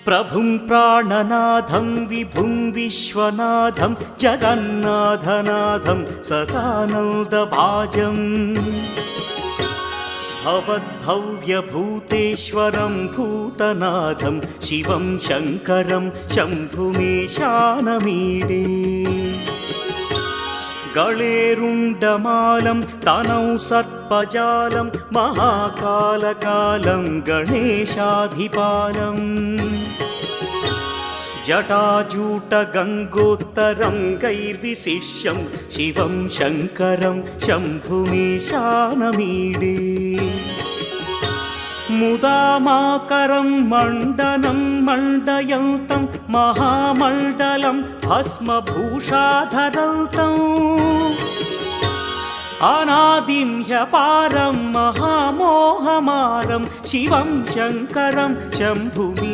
प्रभुं प्राणनाथं विभुं विश्वनाथं जगन्नाथनाथं सदानन्दभाजम् भवद्भव्यभूतेश्वरं भूतनाथं शिवं शङ्करं शम्भुमीशानमीडे गळेरुण्डमालं तनौ सर्पजालं महाकालकालं गणेशाधिपालम् जटाजूटगङ्गोत्तरं गैर्विशिष्यं शिवं शङ्करं शम्भुमीशानमीडे मुदामाकरं मण्डनं मण्डयन्तं महामण्डलं भस्मभूषाधरन्तम् अनादिं ह्यपारं महामोहमारं शिवं शङ्करं शम्भुमीशानमीडे